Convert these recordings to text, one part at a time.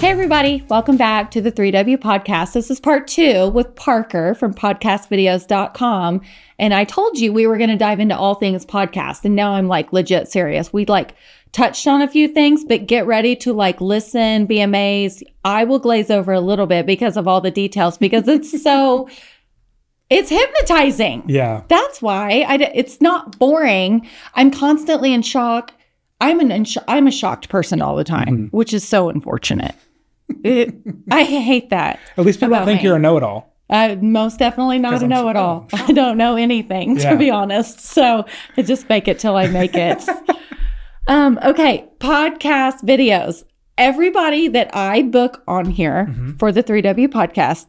Hey everybody, welcome back to the 3W podcast. This is part 2 with Parker from podcastvideos.com. And I told you we were going to dive into all things podcast. And now I'm like legit serious. We touched on a few things, but get ready to listen, be amazed. I will glaze over a little bit because of all the details, because it's it's hypnotizing. Yeah. That's why it's not boring. I'm constantly in shock. I'm a shocked person all the time, which is so unfortunate. I hate that. At least people think you're a know-it-all. Most definitely not a know-it-all. I don't know anything, to be honest. So I just fake it till I make it. Okay, podcast videos. Everybody that I book on here for the 3W podcast,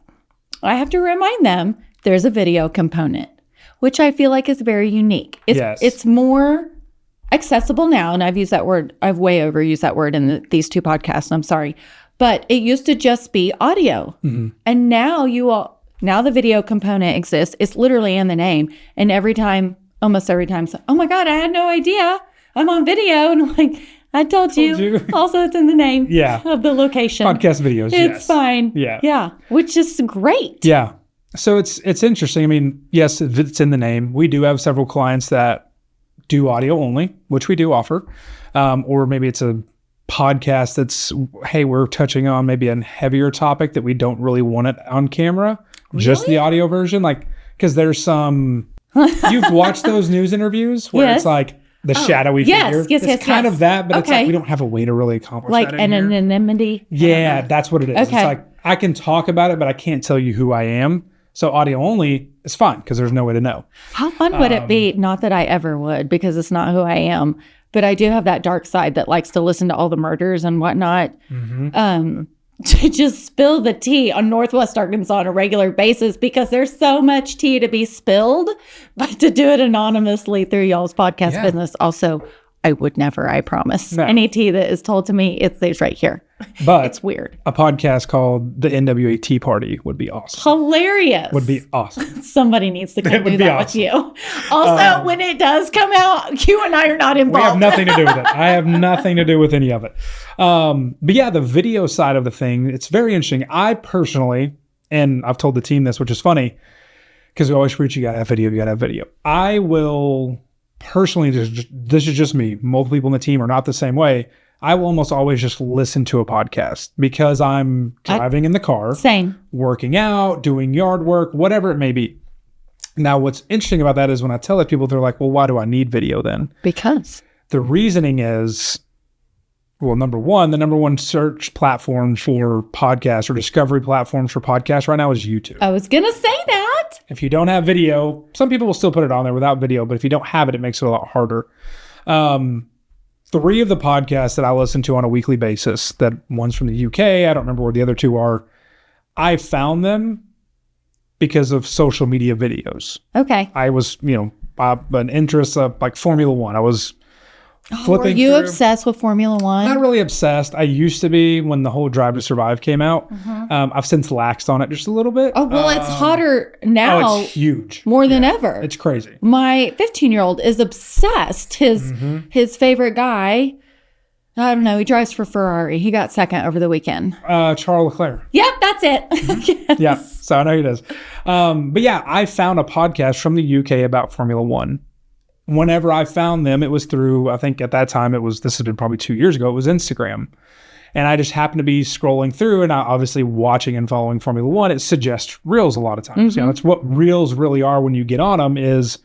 I have to remind them there's a video component, which I feel like is very unique. It's more accessible now, and I've used that word. I've way overused that word in these two podcasts. I'm sorry. But it used to just be audio. And now now the video component exists. It's literally in the name. And almost every time, oh my God, I had no idea. I'm on video. And I'm like, I told you. Also, it's in the name of the location. Podcast videos, It's fine. Yeah. Which is great. Yeah. So it's interesting. I mean, yes, it's in the name. We do have several clients that do audio only, which we do offer. Or maybe it's a podcast that's, hey, we're touching on maybe a heavier topic that we don't really want it on camera, just the audio version. Because there's some, you've watched those news interviews where it's the shadowy figure. It's kind of that, but it's we don't have a way to really accomplish that in here. Anonymity. Yeah, that's what it is. Okay. It's I can talk about it, but I can't tell you who I am. So audio only is fine because there's no way to know. How fun would it be? Not that I ever would, because it's not who I am. But I do have that dark side that likes to listen to all the murders and whatnot. To just spill the tea on Northwest Arkansas on a regular basis, because there's so much tea to be spilled. But to do it anonymously through y'all's podcast business, also, I would never, I promise. No. Any tea that is told to me, it stays right here. But it's weird. A podcast called The NWA Tea Party would be awesome. Hilarious. Would be awesome. Somebody needs to come do that with you. Also, when it does come out, you and I are not involved. We have nothing to do with it. I have nothing to do with any of it. But yeah, the video side of the thing, it's very interesting. I personally, and I've told the team this, which is funny, because we always preach, you got to have video, you got to have video. I will personally, this is just me. Multiple people in the team are not the same way. I will almost always just listen to a podcast because I'm driving in the car, working out, doing yard work, whatever it may be. Now, what's interesting about that is when I tell it people, they're like, well, why do I need video then? Because the reasoning is, well, the number one search platform for podcasts or discovery platforms for podcasts right now is YouTube. I was going to say that. If you don't have video, some people will still put it on there without video, but if you don't have it, it makes it a lot harder. 3 of the podcasts that I listen to on a weekly basis, that one's from the UK, I don't remember where the other 2 are, I found them because of social media videos. Okay. I was, an interest of Formula One. I was flipping through. Were you through. Obsessed with Formula One? Not really obsessed. I used to be when the whole Drive to Survive came out. I've since laxed on it just a little bit. Oh, well, it's hotter now. Oh, it's huge. More than ever. It's crazy. My 15-year-old is obsessed. His favorite guy, I don't know, he drives for Ferrari. He got second over the weekend. Charles Leclerc. Yep, that's it. Yes. Yeah, so I know he does. But yeah, I found a podcast from the UK about Formula One. Whenever I found them, it was through, I think at that time, this had been probably 2 years ago, it was Instagram. And I just happened to be scrolling through, and obviously watching and following Formula One, it suggests reels a lot of times. It's what reels really are when you get on them is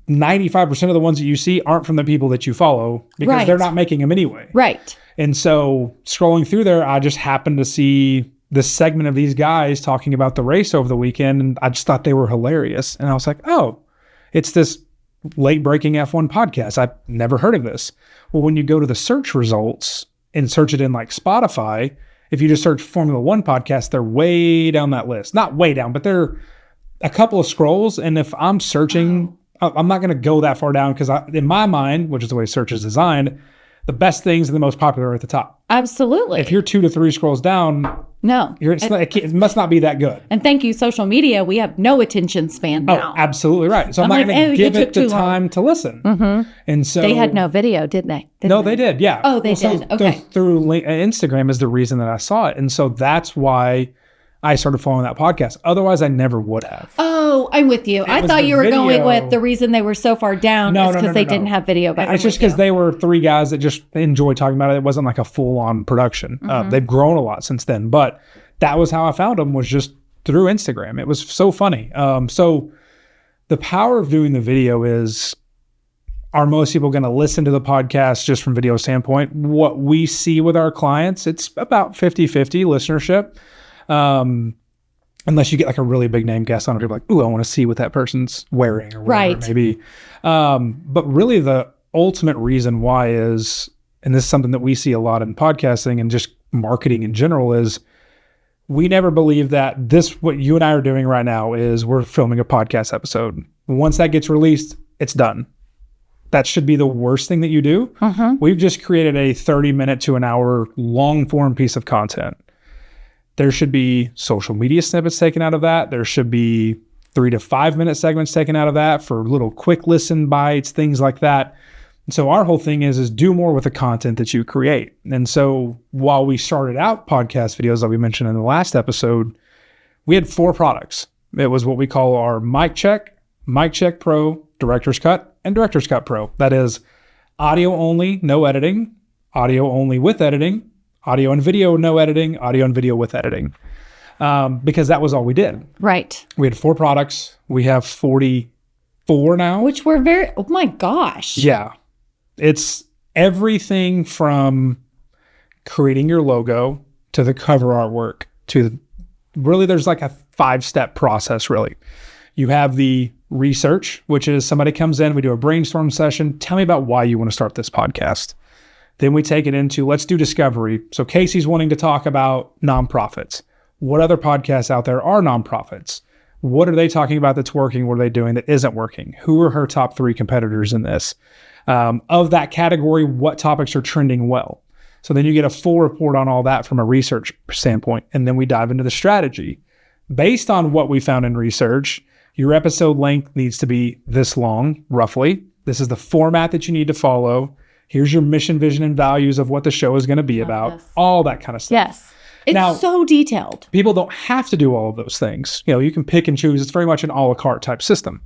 95% of the ones that you see aren't from the people that you follow because they're not making them anyway. Right. And so scrolling through there, I just happened to see this segment of these guys talking about the race over the weekend, and I just thought they were hilarious. And I was like, oh, it's this late breaking F1 podcast. I've never heard of this. Well, when you go to the search results and search it in Spotify, if you just search Formula One podcast, they're way down that list. Not way down, but they're a couple of scrolls. And if I'm searching, I'm not going to go that far down because in my mind, which is the way search is designed, the best things and the most popular are at the top. Absolutely. If you're 2 to 3 scrolls down, No. It must not be that good. And thank you, social media. We have no attention span now. Oh, absolutely right. So I'm not going to give it the time to listen. Mm-hmm. And so they had no video, did they? They did. Yeah. Oh, they did. Okay. Through Instagram is the reason that I saw it. And so that's why I started following that podcast. Otherwise, I never would have. Oh, I'm with you. I thought you were going with the reason they were so far down is because they didn't have video. But it's just because they were three guys that just enjoyed talking about it. It wasn't like a full-on production. They've grown a lot since then. But that was how I found them, was just through Instagram. It was so funny. So the power of doing the video is, are most people going to listen to the podcast just from video standpoint? What we see with our clients, it's about 50-50 listenership. Unless you get like a really big name guest on it, you're like, ooh, I want to see what that person's wearing or whatever it may be. But really the ultimate reason why is, and this is something that we see a lot in podcasting and just marketing in general, is we never believe that what you and I are doing right now is we're filming a podcast episode. Once that gets released, it's done. That should be the worst thing that you do. We've just created a 30-minute to an hour long form piece of content. There should be social media snippets taken out of that. There should be 3 to 5 minute segments taken out of that for little quick listen bites, things like that. And so our whole thing is do more with the content that you create. And so while we started out podcast videos, like we mentioned in the last episode, we had 4 products. It was what we call our Mic Check Pro, Director's Cut, and Director's Cut Pro. That is audio only, no editing, audio only with editing, audio and video, no editing, audio and video with editing. Because that was all we did. Right. We had 4 products. We have 44 now. Which were oh my gosh. Yeah. It's everything from creating your logo to the cover artwork to really there's like a 5-step process really. You have the research, which is somebody comes in, we do a brainstorm session. Tell me about why you want to start this podcast. Then we take it into, let's do discovery. So Casey's wanting to talk about nonprofits. What other podcasts out there are nonprofits? What are they talking about that's working? What are they doing that isn't working? Who are her top 3 competitors in this? Of that category, what topics are trending well? So then you get a full report on all that from a research standpoint. And then we dive into the strategy. Based on what we found in research, your episode length needs to be this long, roughly. This is the format that you need to follow. Here's your mission, vision, and values of what the show is going to be about. All that kind of stuff. Yes. It's so detailed. People don't have to do all of those things. You can pick and choose. It's very much an a la carte type system.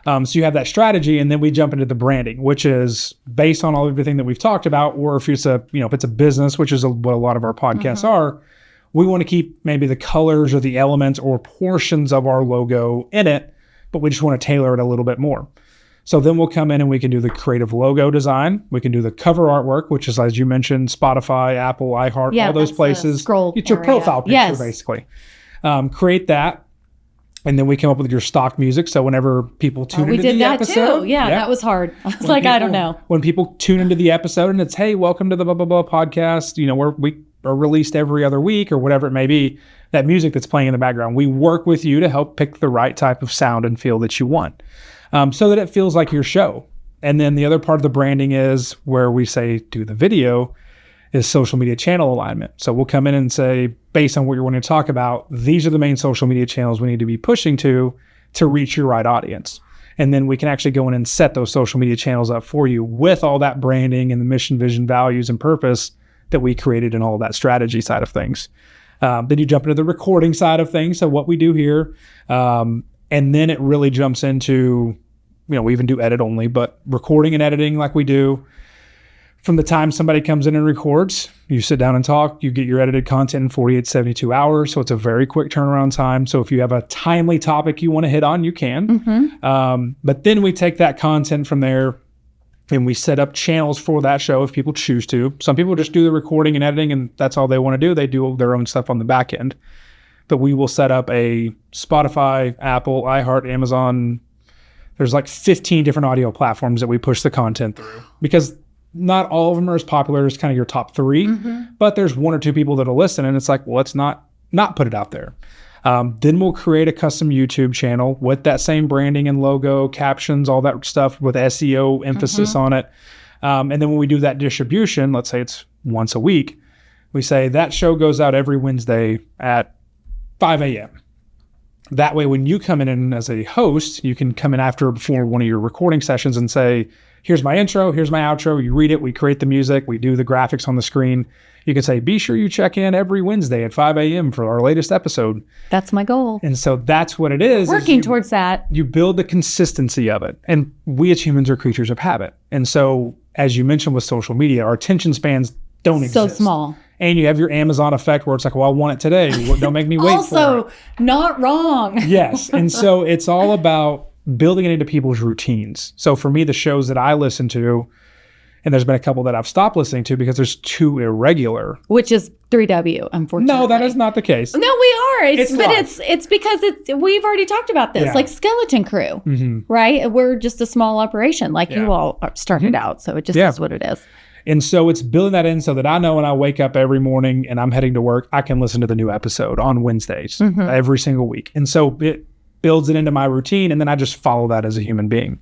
So you have that strategy, and then we jump into the branding, which is based on everything that we've talked about. Or if it's a business, which is what a lot of our podcasts are, we want to keep maybe the colors or the elements or portions of our logo in it, but we just want to tailor it a little bit more. So then we'll come in and we can do the creative logo design. We can do the cover artwork, which is, as you mentioned, Spotify, Apple, iHeart, all those places. Scroll Get your profile picture, basically. Create that. And then we come up with your stock music. So whenever people tune into the episode. We did that too. Yeah, that was hard. I was I don't know. When people tune into the episode and it's, hey, welcome to the blah, blah, blah podcast. We are released every other week or whatever it may be. That music that's playing in the background. We work with you to help pick the right type of sound and feel that you want. So that it feels like your show. And then the other part of the branding is where we say do the video is social media channel alignment. So we'll come in and say, based on what you're wanting to talk about, these are the main social media channels we need to be pushing to reach your right audience. And then we can actually go in and set those social media channels up for you with all that branding and the mission, vision, values, and purpose that we created in all of that strategy side of things. Then you jump into the recording side of things. So what we do here, and then it really jumps into, we even do edit only, but recording and editing like we do. From the time somebody comes in and records, you sit down and talk, you get your edited content in 48, 72 hours. So it's a very quick turnaround time. So if you have a timely topic you want to hit on, you can. But then we take that content from there and we set up channels for that show if people choose to. Some people just do the recording and editing and that's all they want to do. They do their own stuff on the back end. But we will set up a Spotify, Apple, iHeart, Amazon. There's like 15 different audio platforms that we push the content through because not all of them are as popular as kind of your top 3, but there's 1 or 2 people that'll listen and it's like, well, let's not put it out there. Then we'll create a custom YouTube channel with that same branding and logo, captions, all that stuff with SEO emphasis on it. And then when we do that distribution, let's say it's once a week, We say that show goes out every Wednesday at 5 a.m. That way, when you come in as a host, you can come in after or before one of your recording sessions and say, here's my intro, here's my outro. You read it, we create the music, we do the graphics on the screen. You can say, be sure you check in every Wednesday at 5 a.m. for our latest episode. That's my goal. And so that's what it is. Working towards that. You build the consistency of it. And we as humans are creatures of habit. And so, as you mentioned with social media, our attention spans don't exist. So small. And you have your Amazon effect where it's like, well, I want it today. Don't make me wait for it. Also, not wrong. Yes. And so it's all about building it into people's routines. So for me, the shows that I listen to, and there's been a couple that I've stopped listening to because there's too irregular. Which is 3W, unfortunately. No, that is not the case. No, we are. It's because we've already talked about this, like Skeleton Crew, right? We're just a small operation, like you all started out. So it just is what it is. And so it's building that in so that I know when I wake up every morning and I'm heading to work, I can listen to the new episode on Wednesdays every single week. And so it builds it into my routine, and then I just follow that as a human being.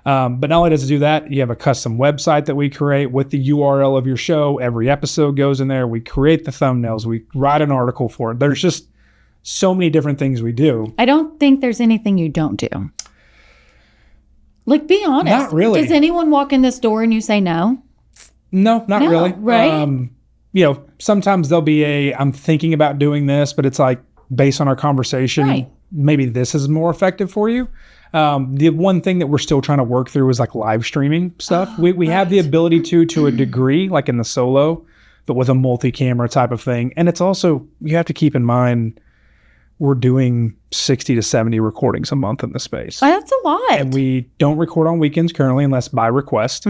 But not only does it do that, you have a custom website that we create with the URL of your show. Every episode goes in there. We create the thumbnails. We write an article for it. There's just so many different things we do. I don't think there's anything you don't do. Like, be honest. Not really. Does anyone walk in this door and you say no? No, not really. Right? Sometimes there'll be I'm thinking about doing this, but it's like based on our conversation, maybe this is more effective for you. The one thing that we're still trying to work through is like live streaming stuff. We have the ability to a degree, like in the solo, but with a multi-camera type of thing. And it's also, you have to keep in mind, we're doing 60 to 70 recordings a month in the space. That's a lot. And we don't record on weekends currently unless by request.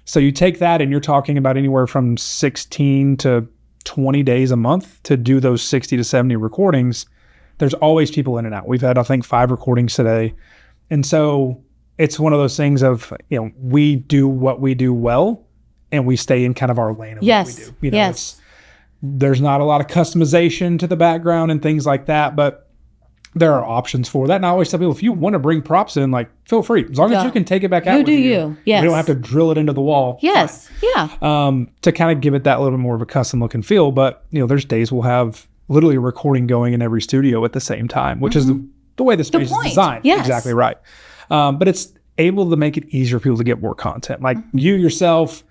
So you take that and you're talking about anywhere from 16 to 20 days a month to do those 60 to 70 recordings. There's always people in and out. We've had, I think, 5 recordings today. And so it's one of those things of, we do what we do well and we stay in kind of our lane of what we do. There's not a lot of customization to the background and things like that, but there are options for that. And I always tell people, if you want to bring props in, like, feel free. As long as you can take it back out with you. Yes. We don't have to drill it into the wall. Yes. Fine. Yeah. To kind of give it that little bit more of a custom look and feel. But, there's days we'll have literally a recording going in every studio at the same time, which is the way the space is designed. Yes. Exactly right. But it's able to make it easier for people to get more content. Like you yourself,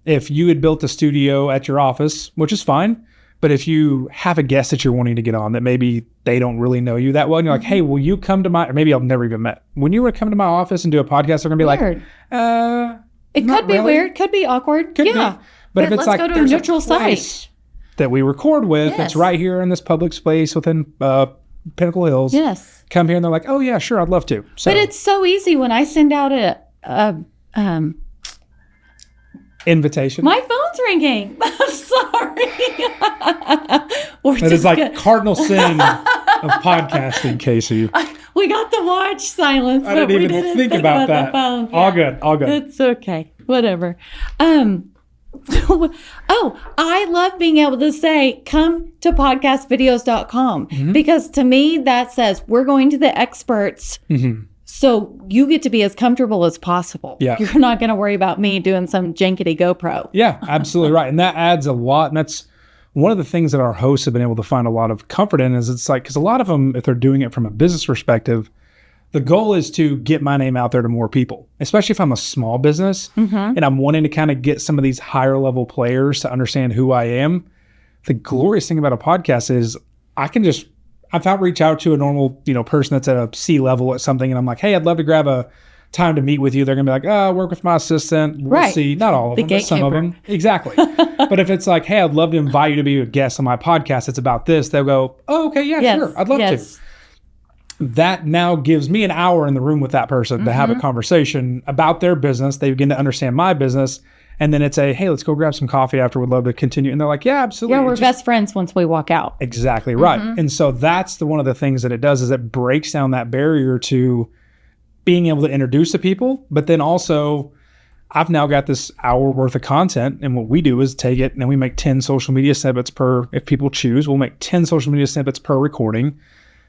if you had built a studio at your office, which is fine, but if you have a guest that you're wanting to get on that maybe they don't really know you that well, and you're like, hey, will you come to or maybe I've never even met. When you were to come to my office and do a podcast, they're going to be like, it could be weird, could be awkward. Could be. But if it's let's like, go to a there's neutral site that we record with, it's right here in this public space within Pinnacle Hills. Yes. Come here and they're like, oh yeah, sure, I'd love to. So, but it's so easy when I send out a invitation. My phone's ringing. I'm sorry. That is like cardinal sin of podcasting, Casey. We got the watch silence. I didn't even think about that. The phone. All good. It's okay. Whatever. I love being able to say, come to podcastvideos.com because to me that says we're going to the experts. So you get to be as comfortable as possible. Yeah. You're not going to worry about me doing some jankety GoPro. Yeah, absolutely right. And that adds a lot. And that's one of the things that our hosts have been able to find a lot of comfort in is it's like, because a lot of them, if they're doing it from a business perspective, the goal is to get my name out there to more people, especially if I'm a small business and I'm wanting to kind of get some of these higher level players to understand who I am. The glorious thing about a podcast is I can just, if I reach out to a normal, person that's at a C level at something and I'm like, hey, I'd love to grab a time to meet with you. They're going to be like, oh, work with my assistant. We'll see. Not all of them, but some of them. Exactly. But if it's like, hey, I'd love to invite you to be a guest on my podcast. It's about this. They'll go, oh, okay. Yeah, sure. I'd love to. That now gives me an hour in the room with that person to have a conversation about their business. They begin to understand my business. And then it's hey, let's go grab some coffee after. We'd love to continue. And they're like, yeah, absolutely. Yeah, we're best friends once we walk out. Exactly right. And so that's one of the things that it does is it breaks down that barrier to being able to introduce to people. But then also, I've now got this hour worth of content. And what we do is take it and then we make 10 social media snippets if people choose, we'll make 10 social media snippets per recording.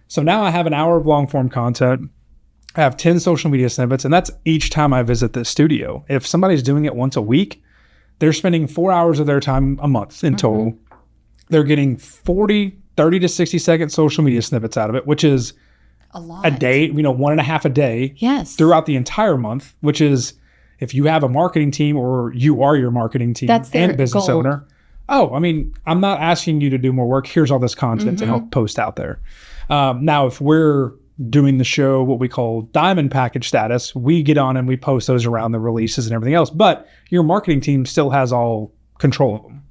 So now I have an hour of long form content. I have 10 social media snippets, and that's each time I visit this studio. If somebody's doing it once a week, they're spending 4 hours of their time a month in total they're getting 30 to 60-second social media snippets out of it, which is a lot. A day, 1.5 a day. Yes. Throughout the entire month, which is if you have a marketing team or you are your marketing team and business goal. owner. Oh, I mean, I'm not asking you to do more work. Here's all this content to help post out there. Now, if we're doing the show, what we call diamond package status, we get on and we post those around the releases and everything else. But your marketing team still has all control of them.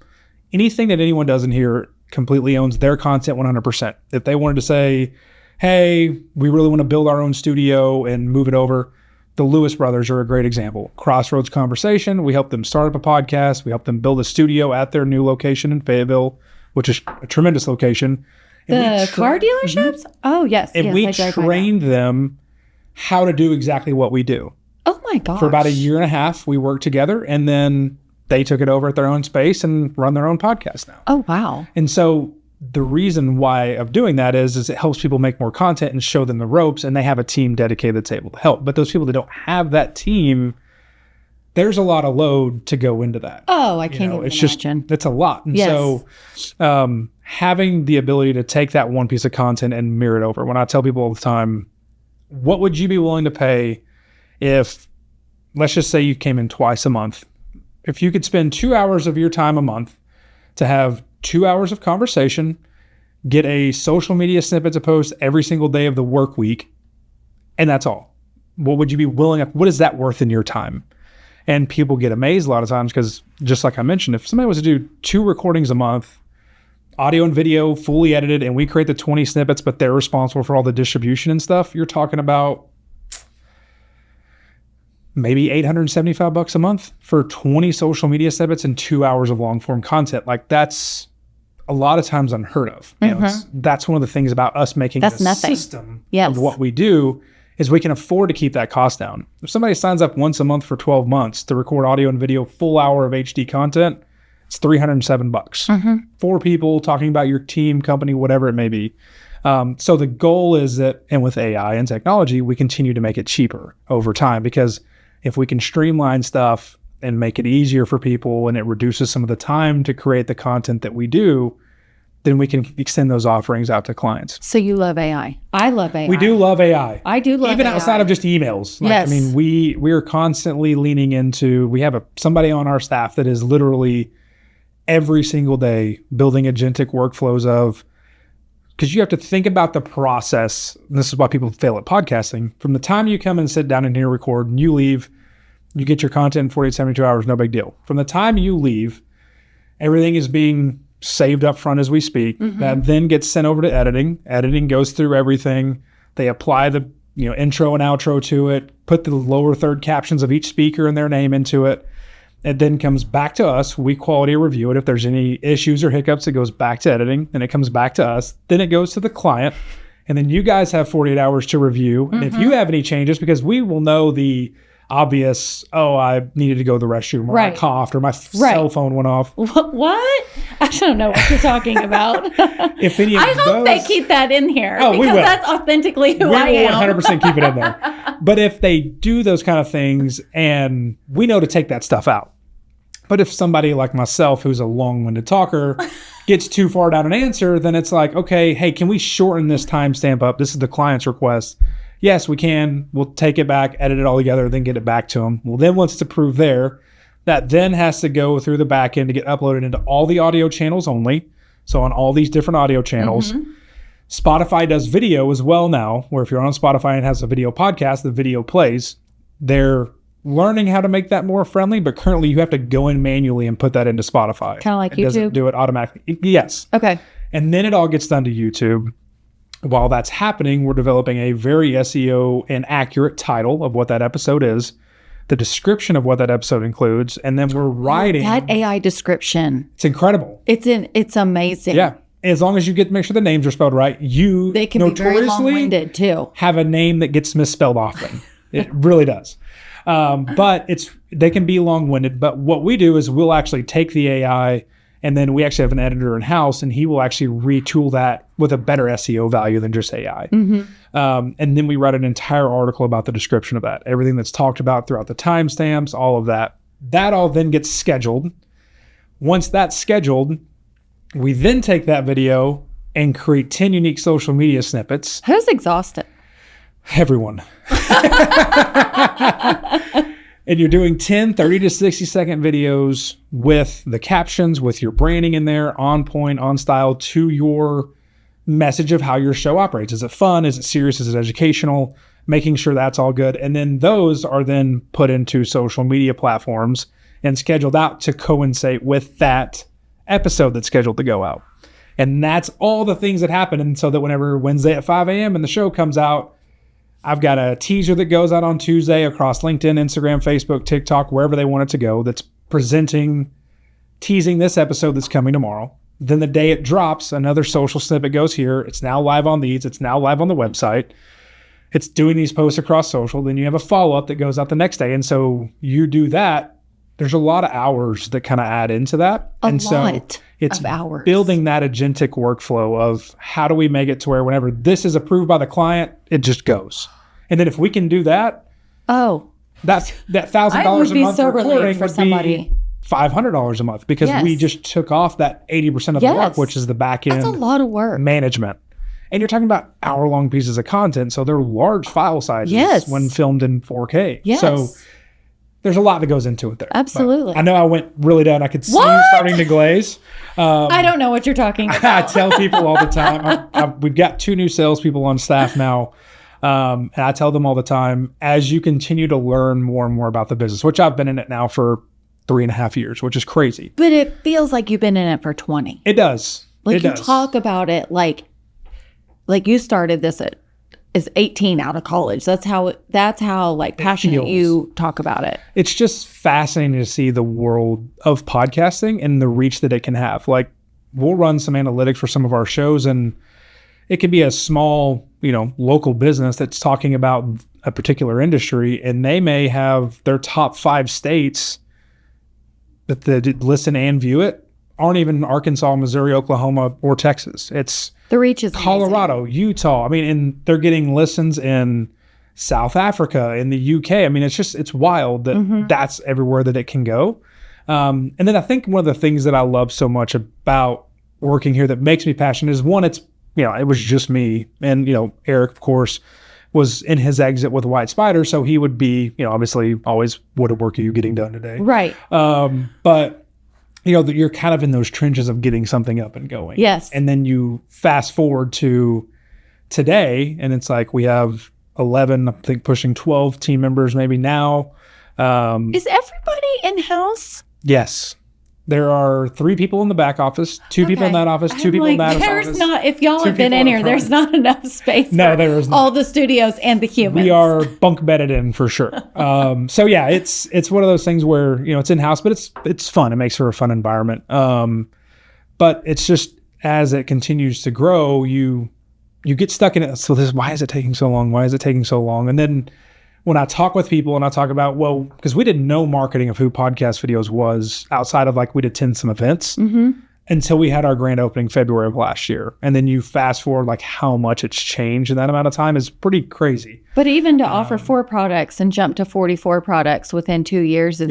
Anything that anyone does in here completely owns their content 100%. If they wanted to say, hey, we really want to build our own studio and move it over, the Lewis brothers are a great example. Crossroads Conversation, we helped them start up a podcast. We helped them build a studio at their new location in Fayetteville, which is a tremendous location. The car dealerships? Oh, yes. And we trained them how to do exactly what we do. Oh, my gosh. For about a year and a half, we worked together, and then they took it over at their own space and run their own podcast now. Oh, wow. And so the reason why of doing that is it helps people make more content and show them the ropes, and they have a team dedicated that's able to help. But those people that don't have that team, there's a lot of load to go into that. Oh, I can't even imagine. It's a lot. And so having the ability to take that one piece of content and mirror it over. When I tell people all the time, what would you be willing to pay if, let's just say you came in twice a month, if you could spend 2 hours of your time a month to have 2 hours of conversation, get a social media snippet to post every single day of the work week, and that's all. What would you be willing? What is that worth in your time? And people get amazed a lot of times because, just like I mentioned, if somebody was to do 2 recordings a month, audio and video fully edited, and we create the 20 snippets, but they're responsible for all the distribution and stuff, you're talking about maybe $875 a month for 20 social media snippets and 2 hours of long form content. Like, that's a lot of times unheard of. You know, that's one of the things about us making a system of what we do is we can afford to keep that cost down. If somebody signs up once a month for 12 months to record audio and video, full hour of HD content, it's $307. 4 people talking about your team, company, whatever it may be. So the goal is that, and with AI and technology, we continue to make it cheaper over time, because if we can streamline stuff and make it easier for people and it reduces some of the time to create the content that we do, then we can extend those offerings out to clients. So you love AI. I love AI. We do love AI. I do love Even AI. outside of just emails. Like, yes. I mean, we are constantly leaning into, we have somebody on our staff that is literally every single day building agentic workflows of, because you have to think about the process. And this is why people fail at podcasting. From the time you come and sit down and here record and you leave, you get your content in 48, 72 hours, no big deal. From the time you leave, everything is being saved up front as we speak. That then gets sent over to editing. Editing goes through everything. They apply the intro and outro to it, put the lower third captions of each speaker and their name into it. It then comes back to us. We quality review it. If there's any issues or hiccups, it goes back to editing. Then it comes back to us. Then it goes to the client. And then you guys have 48 hours to review. And if you have any changes, because we will know the obvious, I needed to go to the restroom, or I coughed, or my cell phone went off. What? I don't know what you're talking about. If any of I hope they keep that in here, because we will. That's authentically who I am. We will 100% keep it in there. But if they do those kind of things, and we know to take that stuff out. But if somebody like myself, who's a long-winded talker, gets too far down an answer, then it's like, okay, hey, can we shorten this timestamp up? This is the client's request. Yes, we can. We'll take it back, edit it all together, then get it back to them. Well, then once it's approved there, that then has to go through the back end to get uploaded into all the audio channels only. So on all these different audio channels. Spotify does video as well now, where if you're on Spotify and has a video podcast, the video plays. They're learning how to make that more friendly, but currently you have to go in manually and put that into Spotify. Kind of like it doesn't do it automatically. Yes. Okay. And then it all gets done to YouTube. While that's happening, we're developing a very SEO and accurate title of what that episode is, the description of what that episode includes, and then we're writing that AI description. It's incredible. It's amazing. Yeah. As long as you get to make sure the names are spelled right, they can be very long-winded too. Have a name that gets misspelled often. It really does. But they can be long-winded. But what we do is we'll actually take the AI, and then we actually have an editor in-house, and he will actually retool that with a better SEO value than just AI. And then we write an entire article about the description of that, everything that's talked about throughout the timestamps, all of that. That all then gets scheduled. Once that's scheduled, We then take that video and create 10 unique social media snippets. Who's exhausted? Everyone. And you're doing 10, 30 to 60 second videos with the captions, with your branding in there, on point, on style, to your message of how your show operates. Is it fun? Is it serious? Is it educational? Making sure that's all good. And then those are then put into social media platforms and scheduled out to coincide with that episode that's scheduled to go out. And that's all the things that happen. And so that whenever Wednesday at 5 a.m. and the show comes out, I've got a teaser that goes out on Tuesday across LinkedIn, Instagram, Facebook, TikTok, wherever they want it to go, that's teasing this episode that's coming tomorrow. Then the day it drops, another social snippet goes here. It's now live on these. It's now live on the website. It's doing these posts across social. Then you have a follow-up that goes out the next day. And so you do that. There's a lot of hours that kind of add into that. A lot of hours. Building that agentic workflow of how do we make it to where whenever this is approved by the client, it just goes. And then if we can do that, that $1,000 a month so recording for would somebody. be $500 a month because we just took off that 80% of the work, which is the back end. That's a lot of work. Management. And you're talking about hour-long pieces of content, so they're large file sizes when filmed in 4K. Yes. So there's a lot that goes into it there. Absolutely. But I know I went really down. I could see you starting to glaze. I don't know what you're talking about. I tell people all the time. We've got 2 new salespeople on staff now. And I tell them all the time, as you continue to learn more and more about the business, which I've been in it now for 3.5 years, which is crazy. But it feels like you've been in it for 20. It does. Like you talk about it like you started this at 18 out of college. That's how like passionate you talk about it. It's just fascinating to see the world of podcasting and the reach that it can have. Like we'll run some analytics for some of our shows, and it could be a small, local business that's talking about a particular industry, and they may have their top 5 states that they listen and view it aren't even Arkansas, Missouri, Oklahoma, or Texas. It's the reach is Colorado, amazing. Utah. I mean, and they're getting listens in South Africa, in the UK. I mean, it's wild that that's everywhere that it can go. And then I think one of the things that I love so much about working here that makes me passionate is one, it's, it was just me. And, Eric, of course, was in his exit with White Spider. So he would be, obviously always, what work are you getting done today? Right. But that you're kind of in those trenches of getting something up and going. Yes. And then you fast forward to today, and it's like we have 11, I think pushing 12 team members maybe now. Is everybody in-house? Yes. There are 3 people in the back office, 2 people in that office, 2 people in that office. There's not, if y'all have been in here, there's not enough space no, for there is not. all the studios and the humans. We are bunk bedded in for sure. So yeah, it's one of those things where, it's in-house, but it's fun. It makes for a fun environment. But it's just, as it continues to grow, you get stuck in it. So why is it taking so long? Why is it taking so long? And then when I talk with people and I talk about, because we didn't know marketing of who podcast videos was outside of we'd attend some events until we had our grand opening February of last year. And then you fast forward, how much it's changed in that amount of time is pretty crazy. But even to offer 4 products and jump to 44 products within 2 years is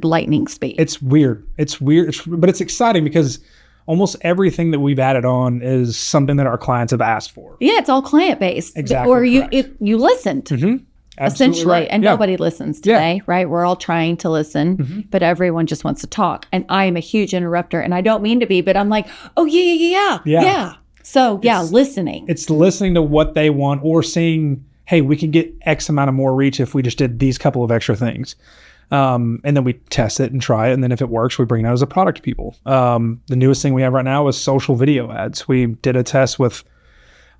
lightning speed. It's weird. But it's exciting because almost everything that we've added on is something that our clients have asked for. Yeah, it's all client-based. Exactly. Or you listened. Mm-hmm. Essentially, right. and nobody listens today, right? We're all trying to listen, but everyone just wants to talk. And I am a huge interrupter, and I don't mean to be, but I'm like, oh, yeah. So, listening. It's listening to what they want or seeing, hey, we could get X amount of more reach if we just did these couple of extra things. And then we test it and try it. And then if it works, we bring that as a product to people. The newest thing we have right now is social video ads. We did a test with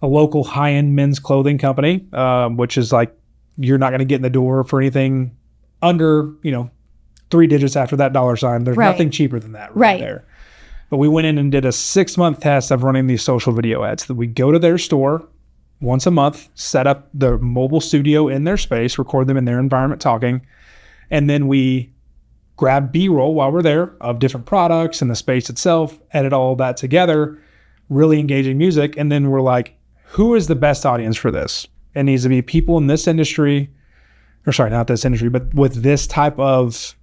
a local high-end men's clothing company, which is you're not going to get in the door for anything under, 3 digits after that $sign. There's nothing cheaper than that right there. But we went in and did a 6-month test of running these social video ads. That we go to their store once a month, set up the mobile studio in their space, record them in their environment talking, and then we grab B-roll while we're there of different products and the space itself, edit all that together, really engaging music, and then we're like, who is the best audience for this? It needs to be people in this industry, or sorry, not this industry, but with this type of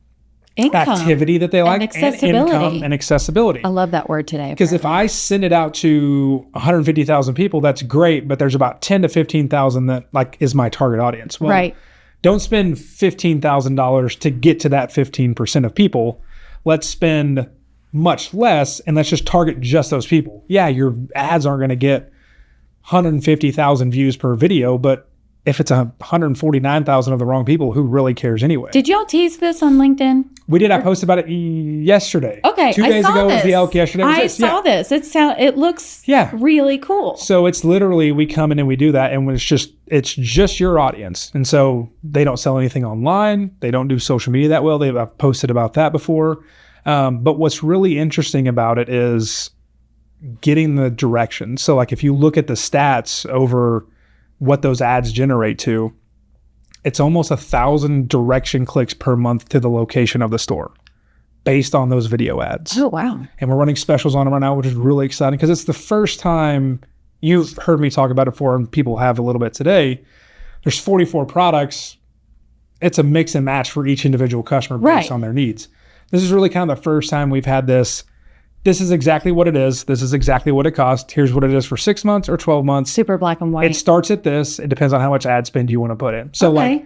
activity that they like, and accessibility. And income and accessibility. I love that word today. Because if I send it out to 150,000 people, that's great, but there's about 10 to 15,000 that like is my target audience. Well, right. Don't spend $15,000 to get to that 15% of people. Let's spend much less and let's just target just those people. Yeah, your ads aren't going to get 150,000 views per video, but if it's 149,000 of the wrong people, who really cares anyway? Did y'all tease this on LinkedIn? We did. I posted about it yesterday. Okay. 2 days ago was the elk. Yesterday was I saw this. It looks really cool. So it's literally, we come in and we do that, and it's just your audience. And so they don't sell anything online. They don't do social media that well. I've posted about that before. But what's really interesting about it is getting the direction. So like if you look at the stats over what those ads generate to, it's almost 1,000 direction clicks per month to the location of the store based on those video ads. Oh, wow. And we're running specials on them right now, which is really exciting because it's the first time, you've heard me talk about it before and people have a little bit today. There's 44 products. It's a mix and match for each individual customer based on their needs. This is really kind of the first time we've had this. This is exactly what it is. This is exactly what it costs. Here's what it is for 6 months or 12 months. Super black and white. It starts at this. It depends on how much ad spend you want to put in. So like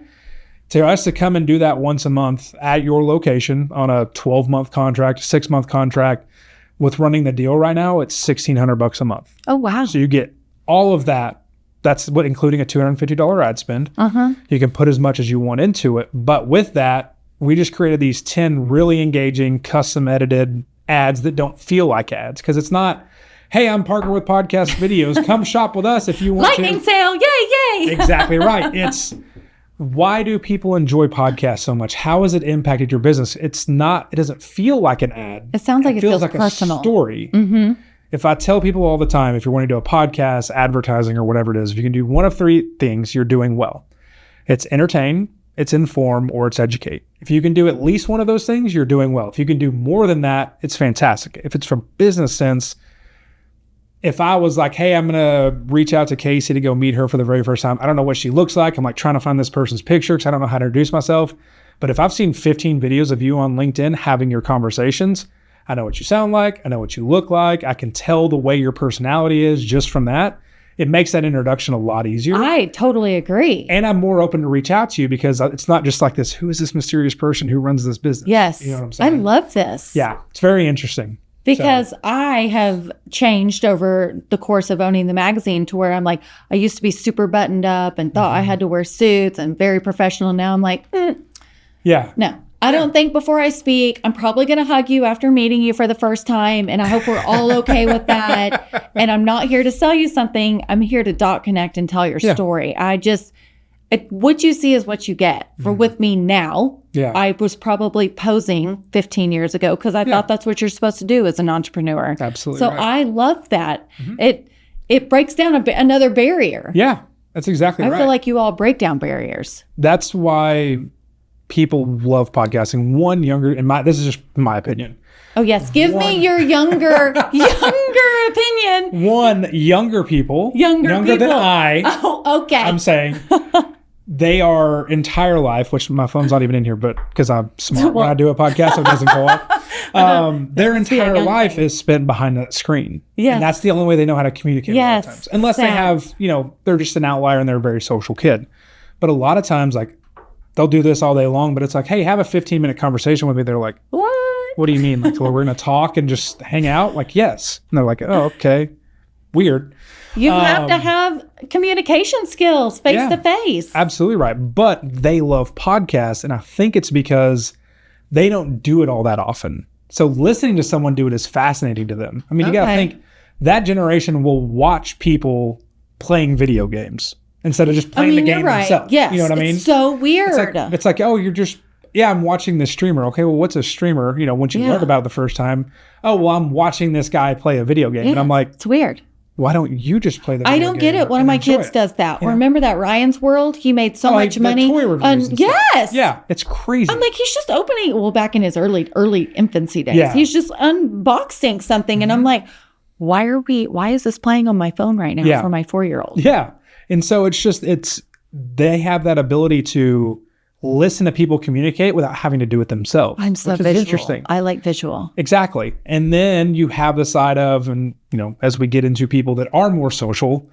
to us to come and do that once a month at your location on a 12-month contract, 6-month contract with running the deal right now, it's $1,600 a month. Oh, wow. So you get all of that. That's what, including a $250 ad spend. You can put as much as you want into it. But with that, we just created these 10 really engaging, custom edited ads that don't feel like ads, because it's not, hey, I'm partnered with Podcast Videos. Come shop with us if you want Lightning sale. Yay, yay. Exactly right. It's, why do people enjoy podcasts so much? How has it impacted your business? It doesn't feel like an ad. It sounds like it feels like personal. A story. If I tell people all the time, if you're wanting to do a podcast, advertising, or whatever it is, if you can do one of 3 things, you're doing well. It's entertain, it's inform, or it's educate. If you can do at least one of those things, you're doing well. If you can do more than that, it's fantastic. If it's from business sense, if I was like, hey, I'm going to reach out to Casey to go meet her for the very first time. I don't know what she looks like. I'm like trying to find this person's picture because I don't know how to introduce myself. But if I've seen 15 videos of you on LinkedIn having your conversations, I know what you sound like. I know what you look like. I can tell the way your personality is just from that. It makes that introduction a lot easier. I totally agree. And I'm more open to reach out to you because it's not just like this, who is this mysterious person who runs this business? Yes. You know what I'm saying? I love this. Yeah. It's very interesting. Because I have changed over the course of owning the magazine to where I'm like, I used to be super buttoned up and thought I had to wear suits and very professional. Now I'm like, no. I don't think before I speak, I'm probably going to hug you after meeting you for the first time. And I hope we're all okay with that. And I'm not here to sell you something. I'm here to dot connect and tell your story. What you see is what you get. With me now, I was probably posing 15 years ago because I thought that's what you're supposed to do as an entrepreneur. Absolutely. So I love that. It breaks down another barrier. Yeah, that's exactly right. I feel like you all break down barriers. That's why people love podcasting. This is just my opinion. Oh yes, give me your younger opinion. Younger people, younger than I. Oh, okay. I'm saying they are entire life, which my phone's not even in here, but because I'm smart when I do a podcast, so it doesn't go off. Their entire life is spent behind that screen. Yes. And that's the only way they know how to communicate. Yes. A lot of times. Unless they have, they're just an outlier and they're a very social kid. But a lot of times, like, they'll do this all day long, but it's like, hey, have a 15-minute conversation with me. They're like, what do you mean? Like, well, we're going to talk and just hang out? Like, yes. And they're like, oh, okay. Weird. You have to have communication skills face to face. Absolutely right. But they love podcasts. And I think it's because they don't do it all that often. So listening to someone do it is fascinating to them. I mean, you got to think that generation will watch people playing video games instead of just playing the game themselves. Yes. You know what I mean? It's so weird. It's like, oh, you're just, I'm watching this streamer. Okay, well, what's a streamer? Once you learn about it the first time, oh, well, I'm watching this guy play a video game. And I'm like, it's weird. Why don't you just play the video game? I don't get it. One of my kids does that. Remember that Ryan's World? He made so much money. Toy reviews yes. Yeah, it's crazy. I'm like, he's just opening, back in his early infancy days, he's just unboxing something. And I'm like, why is this playing on my phone right now for my 4-year-old? Yeah. And so they have that ability to listen to people communicate without having to do it themselves. I'm so visual. Interesting. I like visual. Exactly. And then you have the side of, and as we get into people that are more social,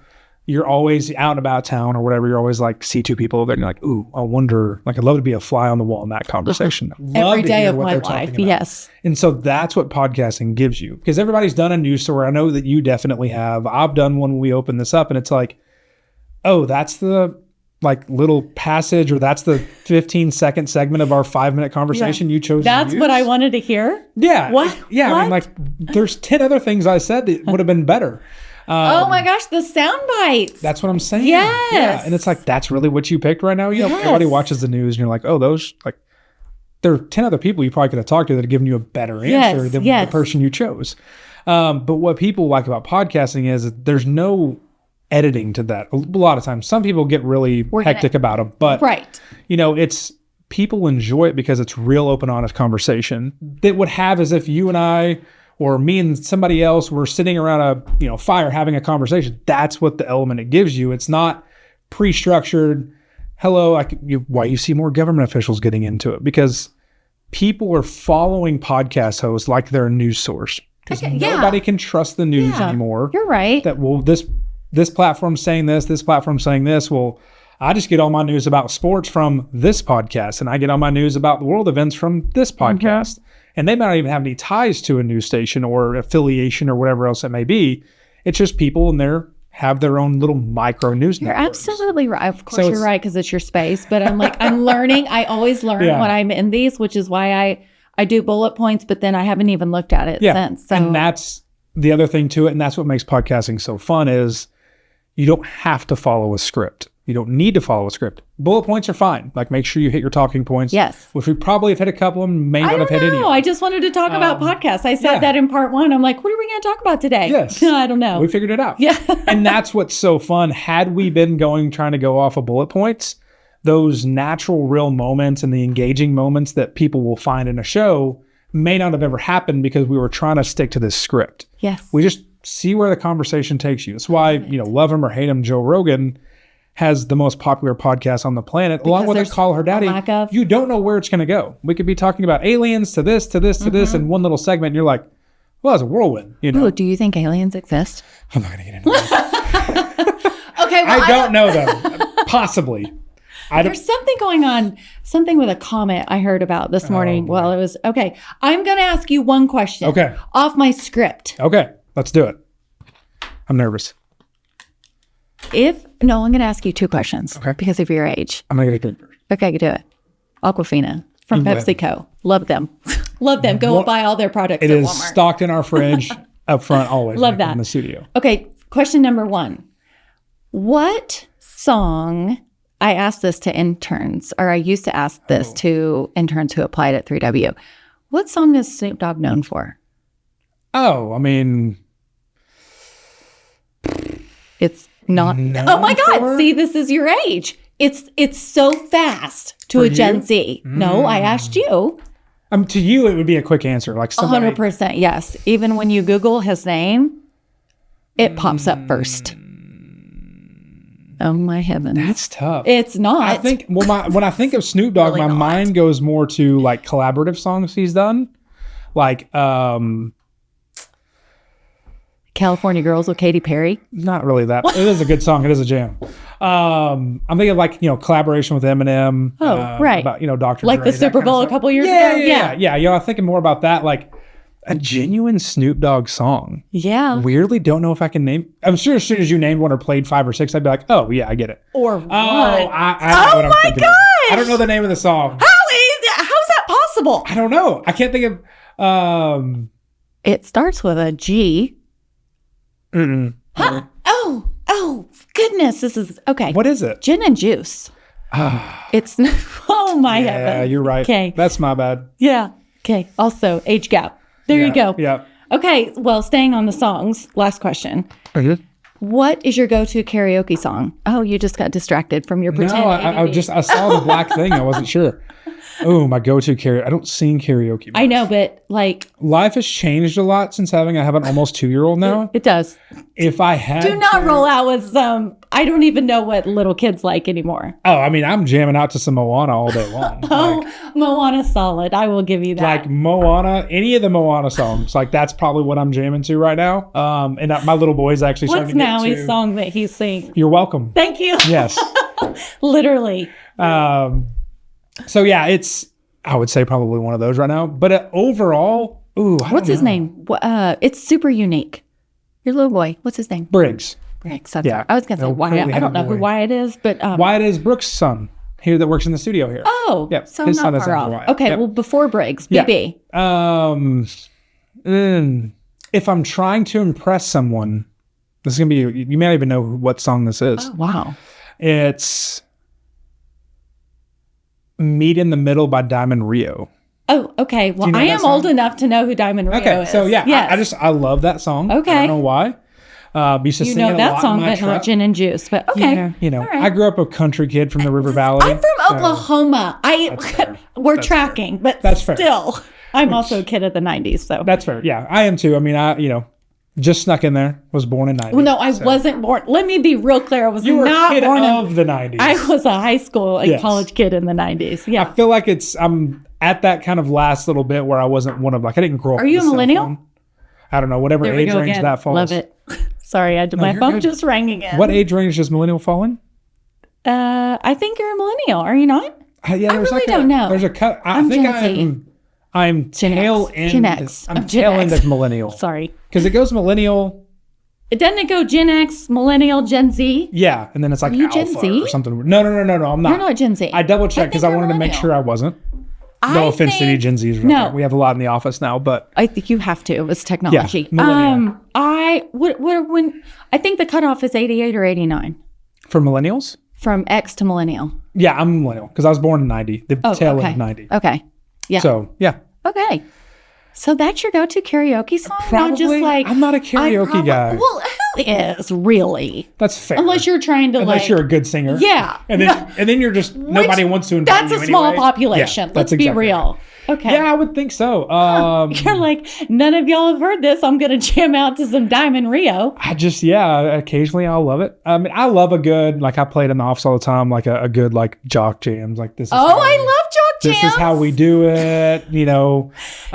you're always out and about town or whatever. You're always like, see two people there and you're like, ooh, I wonder, like, I'd love to be a fly on the wall in that conversation. Every day of my life. Yes. And so that's what podcasting gives you, because everybody's done a news story. I know that you definitely have. I've done one when we open this up and it's like, oh, that's the like little passage, or that's the 15-second segment of our 5-minute conversation you chose. That's what I wanted to hear. Yeah. What? Yeah. What? I mean, like, there's 10 other things I said that would have been better. Oh my gosh, the sound bites. That's what I'm saying. Yes. Yeah. And it's like, that's really what you picked right now. Everybody watches the news and you're like, oh, those, like, there are 10 other people you probably could have talked to that have given you a better answer than the person you chose. But what people like about podcasting is there's no editing to that. A lot of times, some people get really hectic about them, but it's people enjoy it because it's real, open, honest conversation that would have as if you and I, or me and somebody else, were sitting around a fire having a conversation. That's what the element it gives you. It's not pre-structured. Hello, why you see more government officials getting into it, because people are following podcast hosts like they're a news source, because nobody can trust the news anymore. You're right. That this platform's saying this platform's saying this. Well, I just get all my news about sports from this podcast, and I get all my news about the world events from this podcast. And they might not even have any ties to a news station or affiliation or whatever else it may be. It's just people, and have their own little micro news You're networks. absolutely right. Of course, you're right, because it's your space. But I'm like, I'm learning. I always learn when I'm in these, which is why I do bullet points, but then I haven't even looked at it since. So. And that's the other thing to it. And that's what makes podcasting so fun is you don't have to follow a script. You don't need to follow a script. Bullet points are fine. Like, make sure you hit your talking points. Yes. Which we probably have hit a couple of them, may not have hit any of them. I just wanted to talk about podcasts. I said that in part 1. I'm like, what are we going to talk about today? Yes. I don't know. We figured it out. Yeah. And that's what's so fun. Had we been trying to go off of bullet points, those natural, real moments and the engaging moments that people will find in a show may not have ever happened, because we were trying to stick to this script. Yes. We just see where the conversation takes you. That's why, love him or hate him, Joe Rogan has the most popular podcast on the planet, because along with her Call Her Daddy. You don't know where it's going to go. We could be talking about aliens to this, to this, to this in one little segment. And you're like, well, it's a whirlwind. Ooh, do you think aliens exist? I'm not going to get into that. Okay. Well, I don't know, though. Possibly. There's something going on, something with a comet I heard about this morning. Well, it was, okay. I'm going to ask you one question. Okay. Off my script. Okay. Let's do it. I'm nervous. I'm going to ask you 2 questions. Okay. Because of your age. I'm going to get it first. Okay, do it. Aquafina from PepsiCo. Love them. Love them. Go buy all their products at Walmart. It is stocked in our fridge up front always. Love that. In the studio. Okay, question number 1. What song, I asked this to interns, or I used to ask this to interns who applied at 3W. What song is Snoop Dogg known for? Oh, I mean... It's not. Oh my God! See, this is your age. It's so fast to for a Gen Z. No, I asked you. To you, it would be a quick answer, like 100%. Yes. Even when you Google his name, it pops up first. Oh my heavens! That's tough. It's not. I think. Well, when I think of Snoop Dogg, really my mind goes more to like collaborative songs he's done, like. California Girls with Katy Perry. Not really that. It is a good song. It is a jam. I'm thinking of like, collaboration with Eminem. Oh, right. About, Dr. Like Dre, the Super Bowl a couple years ago? Yeah. I'm thinking more about that. Like a genuine Snoop Dogg song. Yeah. Weirdly, don't know if I can name. I'm sure as soon as you named one or played 5 or 6, I'd be like, oh, yeah, I get it. Or what? I know what I'm thinking of. I don't know the name of the song. How's that possible? I don't know. I can't think of. It starts with a G. Mm-mm. Huh? Oh, goodness. This is, okay. What is it? Gin and juice. It's, oh my heavens. Yeah, you're right. Okay. That's my bad. Yeah. Okay. Also, age gap. There you go. Yeah. Okay. Well, staying on the songs, last question. What is your go-to karaoke song? Oh, you just got distracted from your pretend. No, I saw the black thing. I wasn't sure. Oh, my go-to karaoke. I don't sing karaoke much. I know, but like life has changed a lot since I have an almost 2-year-old now. it does. If I had Do not roll out with some. I don't even know what little kids like anymore. Oh, I mean, I'm jamming out to some Moana all day long. Moana's solid. I will give you that. Like Moana, any of the Moana songs, like that's probably what I'm jamming to right now. And my little boy's actually What's starting to get Maui's song that he sings? You're welcome. Thank you. Yes. Literally. So yeah, I would say probably one of those right now. But overall, what's his name? It's super unique. Your little boy. What's his name? Briggs. Briggs. I was gonna say Wyatt. I don't know who Wyatt is, but Wyatt is Brooks' son here that works in the studio here. Oh, yep. So his not far off. Okay, yep. Well, before Briggs, BB. Yeah. If I'm trying to impress someone, this is gonna be. You may not even know what song this is. Oh, wow. It's "Meet in the Middle" by Diamond Rio. Oh, okay. Well, I am old enough to know who Diamond Rio is. Okay, so yeah, yes. I love that song. Okay. I don't know why. Used to sing it a that lot song, in my but truck. not gin and juice. But okay, yeah, right. I grew up a country kid from the River Valley. I'm from Oklahoma. We're that's tracking, fair. But that's still, fair. I'm also a kid of the '90s. So that's fair. Yeah, I am too. I mean, just snuck in there. Was born in '90s. Well, no, I wasn't born. Let me be real clear. I was you were not a kid born of the '90s. I was a high school and college kid in the '90s. Yeah, I feel like I'm at that kind of last little bit where I wasn't one of I didn't grow up. Are you a millennial? I don't know. Whatever age range again. that falls. Love it. Sorry, my phone just rang again. What age range does millennial fall in? I think you're a millennial. Are you not? Yeah, I really don't know. There's a cut. I think I'm tail end. Gen X. I'm tail end of millennial. Sorry, because it goes millennial. Doesn't go Gen X, millennial, Gen Z? Yeah, and then it's like Are you Alpha Gen Z? or something. No, I'm not. You're not Gen Z. I double checked because I wanted to make sure I wasn't. No offense to any Gen Zs. No, we have a lot in the office now, but I think you have to. It's technology. Yeah, when I think the cutoff is 88 or 89 for millennials. From X to millennial. Yeah, I'm a millennial because I was born in '90. The tail end of '90. Okay. Yeah. So yeah. Okay. So that's your go-to karaoke song? Probably. I'm not a karaoke guy. Well, who is really? That's fair. Unless you're trying to Unless you're a good singer. Yeah. And then you're just nobody wants to invite you That's a small anyway. population. Yeah, Let's be real. Okay. Yeah, I would think so. You're like, none of y'all have heard this. I'm going to jam out to some Diamond Rio. Occasionally I'll love it. I mean, I love a good, like I played in the office all the time, like a good like jock jams. Like this is I love jock jams. This is how we do it,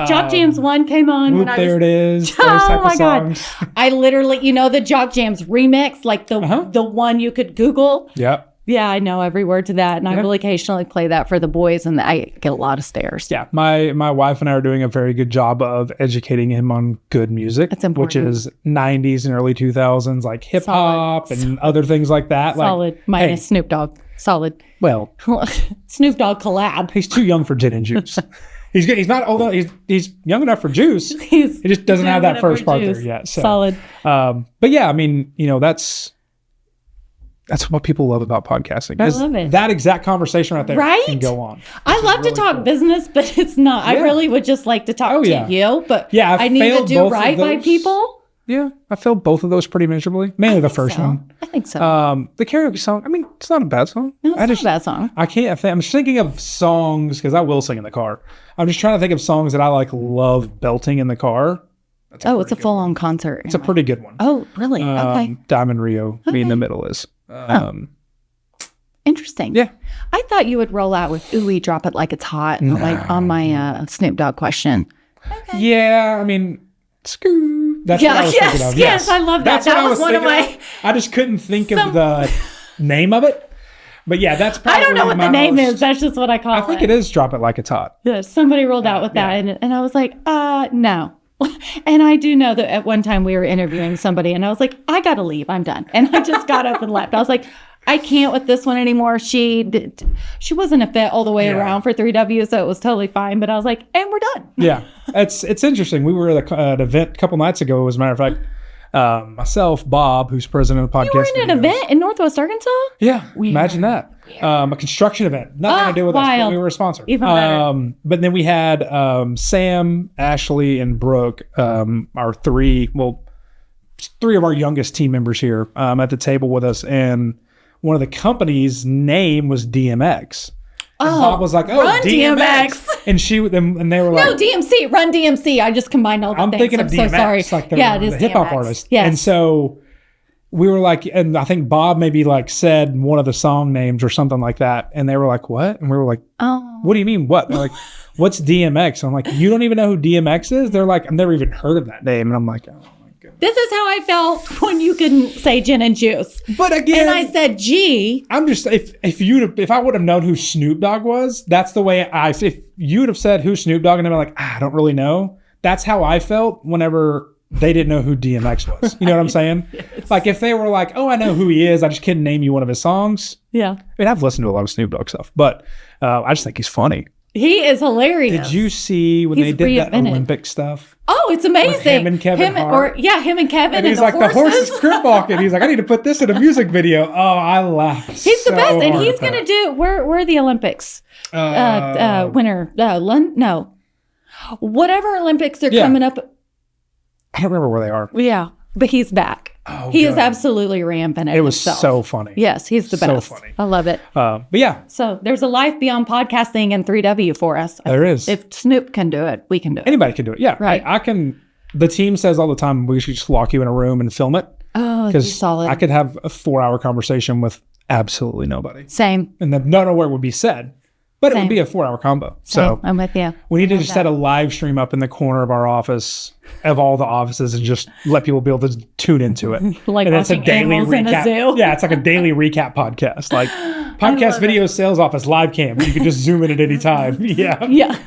Jock Jams 1 came on. Whoop, there it is. Oh my God. I literally, the Jock Jams remix, like the one you could Google. Yep. Yeah, I know every word to that. And I will occasionally play that for the boys, and I get a lot of stares. Yeah, my wife and I are doing a very good job of educating him on good music. That's important. Which is 90s and early 2000s, like hip hop and other things like that. Solid. Minus Snoop Dogg. Solid. Well. Snoop Dogg collab. He's too young for gin and juice. He's not old. He's young enough for juice. He just doesn't have that first part there yet. So. Solid. But yeah, I mean, that's what people love about podcasting. I love it. That exact conversation right there can go on. I love to talk business, but it's not. Yeah. I really would just like to talk to you, but I need to do right by people. Yeah, I failed both of those pretty miserably. Mainly the first one. I think so. The karaoke song, I mean, it's not a bad song. No, it's not a bad song. I'm just thinking of songs, because I will sing in the car. I'm just trying to think of songs that I love belting in the car. It's a full-on concert. It's a pretty good one. Oh, really? Okay. Diamond Rio, Me in the Middle is. Interesting. Yeah. I thought you would roll out with "Ooh, drop it like it's hot," like on my Snoop Dogg question. Okay. Yeah, I mean, screw. That's what I was thinking of. Yes, I love that. That was one of my. I just couldn't think of the name of it. But yeah, that's probably. I don't know what the name is. That's just what I call it. I think it is "Drop It Like It's Hot." Yeah, somebody rolled out with that, and I was like, no. And I do know that at one time we were interviewing somebody, and I was like, I gotta leave. I'm done. And I just got up and left. I was like, I can't with this one anymore. She wasn't a fit all the way around for 3W, so it was totally fine. But I was like, and we're done. Yeah, it's interesting. We were at an event a couple nights ago, as a matter of fact. Myself, Bob, who's president of Podcast. You were in an event in Northwest Arkansas? Yeah, imagine that. A construction event. Nothing to do with us, but we were a sponsor. Even better. But then we had Sam, Ashley, and Brooke, our three of our youngest team members here at the table with us. And one of the company's name was DMX. And Bob was like, "Oh, Run DMX." And they were like, "No, DMC, Run DMC." I just combined all the I'm things. thinking of DMX, so sorry. like it is the hip hop DMX. artist. Yes. And so we were like, and I think Bob maybe like said one of the song names or something like that. And they were like, "What?" And we were like, "Oh, what do you mean what?" They're like, "What's DMX?" I'm like, "You don't even know who DMX is?" They're like, "I've never even heard of that name." And I'm like, "Oh my goodness." This is how I felt when you couldn't say gin and juice. But again, and I said, "G." I'm just if I would have known who Snoop Dogg was, that's the way if you would have said who Snoop Dogg and I'm like, I don't really know. That's how I felt whenever they didn't know who DMX was. You know what I'm saying? Yes. Like if they were like, "Oh, I know who he is. I just couldn't name you one of his songs." Yeah. I mean, I've listened to a lot of Snoop Dogg stuff, but I just think he's funny. He is hilarious. Did you see when they did that Olympic stuff? Oh, it's amazing. With him and Kevin Hart. Him and Kevin. And he's like, the horse is crip walking. He's like, I need to put this in a music video. Oh, I laughed. He's the best. And he's going to do, where are the Olympics? Winter. No. Whatever Olympics are coming up. I don't remember where they are. Yeah. But he's back. Oh, he is absolutely reinvented It was himself. so funny. Yes, he's the best. So funny. I love it. But yeah. So there's a life beyond podcasting and 3W for us. There is. If Snoop can do it, we can do it. Anybody can do it. Yeah. Right. I can. The team says all the time, we should just lock you in a room and film it. Oh, that's solid. I could have a 4-hour conversation with absolutely nobody. Same. And then none of word would be said. But it would be a 4-hour combo. So I'm with you. We need to just set a live stream up in the corner of our office, of all the offices, and just let people be able to tune into it. Like and watching it's a daily animals recap. In a zoo. Yeah, it's like a daily recap podcast. Like podcast video sales office live cam. You can just zoom in at any time. Yeah. Yeah.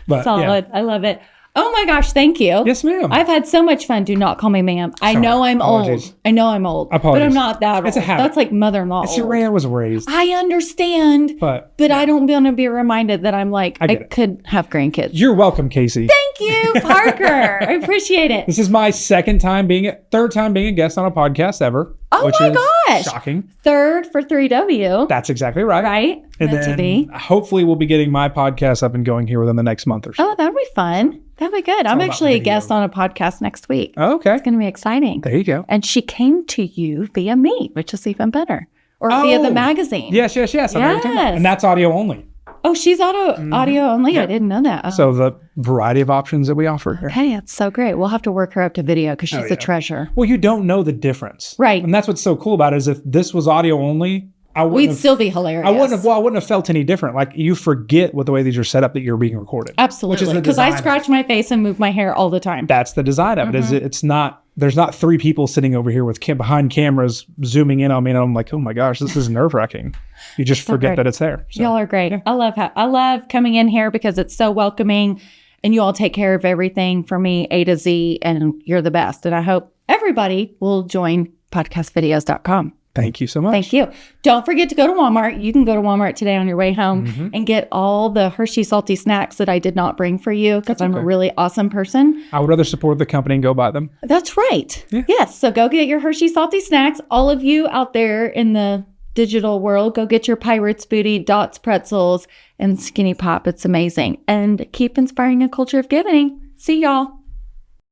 But, solid. Yeah. I love it. Oh my gosh, thank you. Yes, ma'am. I've had so much fun. Do not call me ma'am. I know I'm old. I know I'm old. Apologies. But I'm not that old. It's a habit. That's like mother-in-law. It's the way I was raised. I understand. But I don't want to be reminded that I'm like, I could have grandkids. You're welcome, Casey. Thank you, Parker. I appreciate it. This is my third time being a guest on a podcast ever. Oh which my is gosh. Shocking. Third for 3W. That's exactly right. Right? And then hopefully we'll be getting my podcast up and going here within the next month or so. Oh, that'd be fun. That'd be good. I'm actually a guest on a podcast next week. Oh, okay. It's going to be exciting. There you go. And she came to you via me, which is even better. Or via the magazine. Yes. And that's audio only. Oh, she's audio only? Yeah. I didn't know that. Oh. So the variety of options that we offer here. Hey, that's so great. We'll have to work her up to video because she's a treasure. Well, you don't know the difference. Right. And that's what's so cool about it is if this was audio only, we'd still be hilarious. I wouldn't have felt any different. Like you forget with the way these are set up that you're being recorded. Absolutely. Because I scratch my face and move my hair all the time. That's the design of it. Is it's not, there's not 3 people sitting over here with behind cameras zooming in on me and I'm like, oh my gosh, this is nerve wracking. You just forget that it's there. So. Y'all are great. I love coming in here because it's so welcoming and you all take care of everything for me A to Z and you're the best. And I hope everybody will join podcastvideos.com. Thank you so much. Thank you. Don't forget to go to Walmart. You can go to Walmart today on your way home and get all the Hershey salty snacks that I did not bring for you because I'm a really awesome person. I would rather support the company and go buy them. That's right. Yeah. Yes. So go get your Hershey salty snacks. All of you out there in the digital world, go get your Pirates Booty, Dots pretzels, and Skinny Pop. It's amazing. And keep inspiring a culture of giving. See y'all.